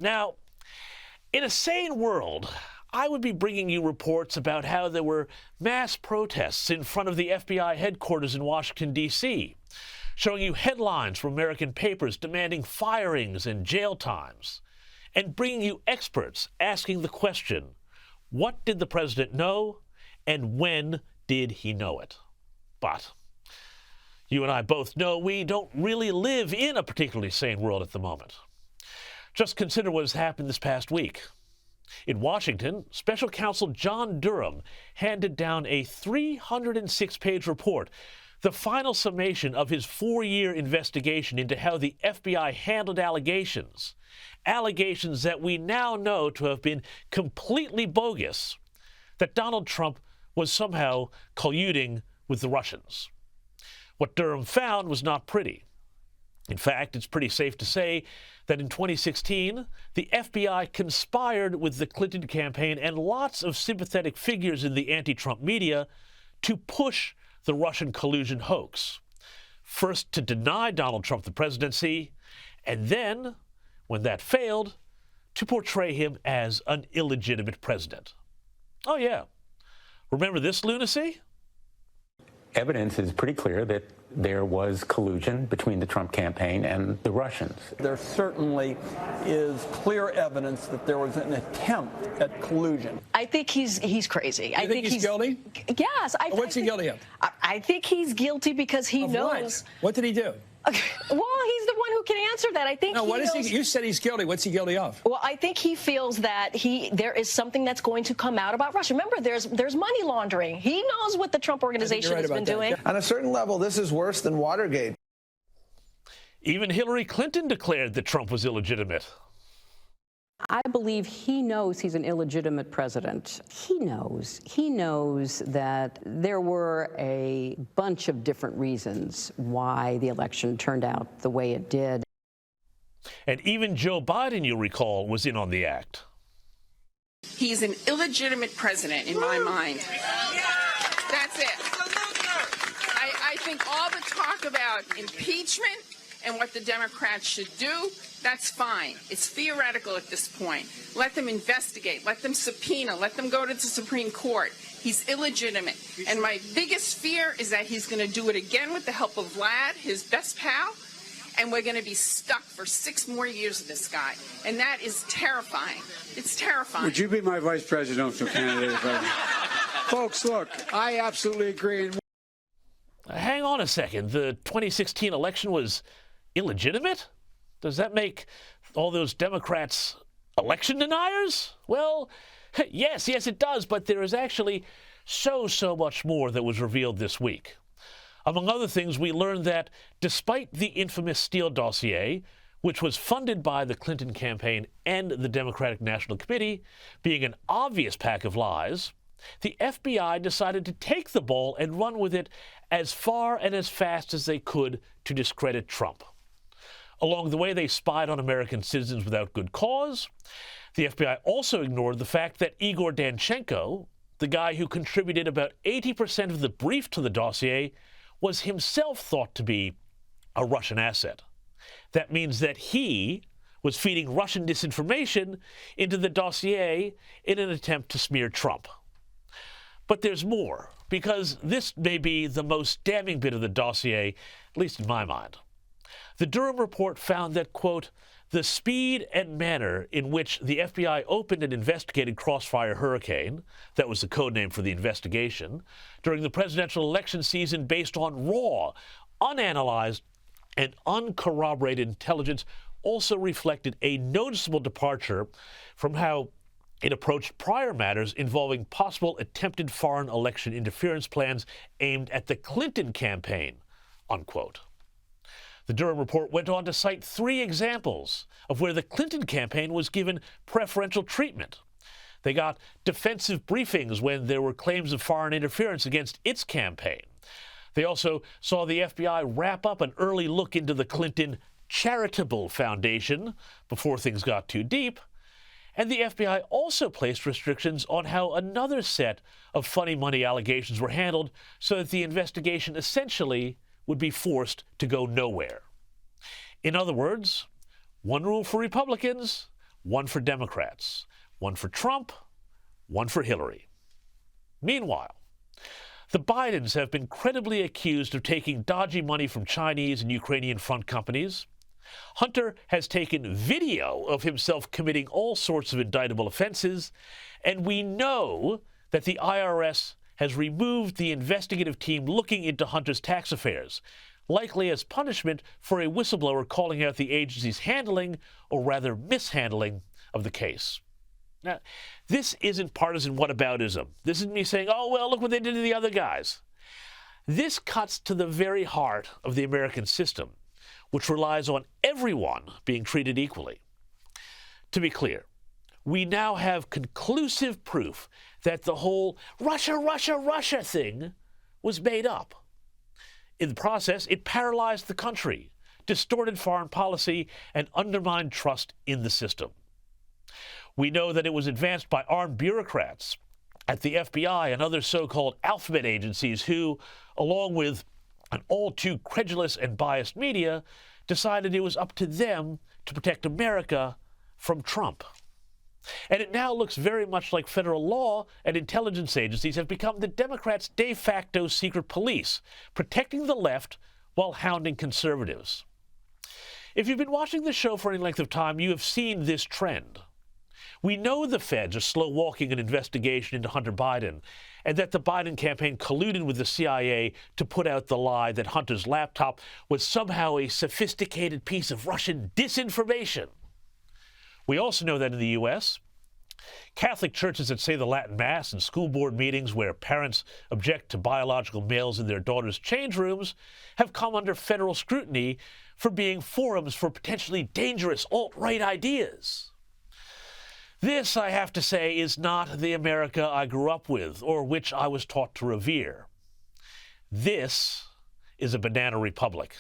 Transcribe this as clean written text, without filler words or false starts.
Now, in a sane world, I would be bringing you reports about how there were mass protests in front of the FBI headquarters in Washington, D.C., showing you headlines from American papers demanding firings and jail times, and bringing you experts asking the question, what did the president know, and when did he know it? But you and I both know we don't really live in a particularly sane world at the moment. Just consider what has happened this past week. In Washington, Special Counsel John Durham handed down a 306-page report, the final summation of his 4-year investigation into how the FBI handled allegations that we now know to have been completely bogus, that Donald Trump was somehow colluding with the Russians. What Durham found was not pretty. In fact, it's pretty safe to say that in 2016, the FBI conspired with the Clinton campaign and lots of sympathetic figures in the anti-Trump media to push the Russian collusion hoax. First to deny Donald Trump the presidency, and then, when that failed, to portray him as an illegitimate president. Oh yeah, remember this lunacy? Evidence is pretty clear that there was collusion between the Trump campaign and the Russians. There certainly is clear evidence that there was an attempt at collusion. I think he's crazy. I think he's guilty? Yes. What's he guilty of? I think he's guilty because he knows. What did he do? Well, he's the one who can answer that. I think. No, what is he? You said he's guilty. What's he guilty of? Well, I think he feels that there is something that's going to come out about Russia. Remember, there's money laundering. He knows what the Trump organization has been doing. On a certain level, this is worse than Watergate. Even Hillary Clinton declared that Trump was illegitimate. I believe he knows he's an illegitimate president. He knows that there were a bunch of different reasons why the election turned out the way it did. And even Joe Biden, you'll recall, was in on the act. He's an illegitimate president in my mind. That's it. I think all the talk about impeachment and what the Democrats should do, that's fine. It's theoretical at this point. Let them investigate. Let them subpoena. Let them go to the Supreme Court. He's illegitimate. And my biggest fear is that he's going to do it again with the help of Vlad, his best pal, and we're going to be stuck for 6 more years with this guy. And that is terrifying. It's terrifying. Would you be my vice presidential candidate? Folks, look, I absolutely agree. Hang on a second. The 2016 election was illegitimate? Does that make all those Democrats election deniers? Well, yes, it does, but there is actually so much more that was revealed this week. Among other things, we learned that despite the infamous Steele dossier, which was funded by the Clinton campaign and the Democratic National Committee, being an obvious pack of lies, the FBI decided to take the ball and run with it as far and as fast as they could to discredit Trump. Along the way, they spied on American citizens without good cause. The FBI also ignored the fact that Igor Danchenko, the guy who contributed about 80% of the brief to the dossier, was himself thought to be a Russian asset. That means that he was feeding Russian disinformation into the dossier in an attempt to smear Trump. But there's more, because this may be the most damning bit of the dossier, at least in my mind. The Durham report found that, quote, the speed and manner in which the FBI opened and investigated Crossfire Hurricane, that was the code name for the investigation, during the presidential election season based on raw, unanalyzed, and uncorroborated intelligence also reflected a noticeable departure from how it approached prior matters involving possible attempted foreign election interference plans aimed at the Clinton campaign, unquote. The Durham report went on to cite 3 examples of where the Clinton campaign was given preferential treatment. They got defensive briefings when there were claims of foreign interference against its campaign. They also saw the FBI wrap up an early look into the Clinton Charitable Foundation before things got too deep. And the FBI also placed restrictions on how another set of funny money allegations were handled so that the investigation essentially would be forced to go nowhere. In other words, one rule for Republicans, one for Democrats, one for Trump, one for Hillary. Meanwhile, the Bidens have been credibly accused of taking dodgy money from Chinese and Ukrainian front companies. Hunter has taken video of himself committing all sorts of indictable offenses, and we know that the IRS has removed the investigative team looking into Hunter's tax affairs, likely as punishment for a whistleblower calling out the agency's handling, or rather mishandling, of the case. Now, this isn't partisan whataboutism. This isn't me saying, oh, well, look what they did to the other guys. This cuts to the very heart of the American system, which relies on everyone being treated equally. To be clear, we now have conclusive proof that the whole Russia, Russia, Russia thing was made up. In the process, it paralyzed the country, distorted foreign policy, and undermined trust in the system. We know that it was advanced by armed bureaucrats at the FBI and other so-called alphabet agencies who, along with an all-too credulous and biased media, decided it was up to them to protect America from Trump. And it now looks very much like federal law and intelligence agencies have become the Democrats' de facto secret police, protecting the left while hounding conservatives. If you've been watching the show for any length of time, you have seen this trend. We know the feds are slow-walking an investigation into Hunter Biden, and that the Biden campaign colluded with the CIA to put out the lie that Hunter's laptop was somehow a sophisticated piece of Russian disinformation. We also know that in the U.S., Catholic churches that say the Latin Mass and school board meetings where parents object to biological males in their daughters' change rooms have come under federal scrutiny for being forums for potentially dangerous alt-right ideas. This, I have to say, is not the America I grew up with or which I was taught to revere. This is a banana republic.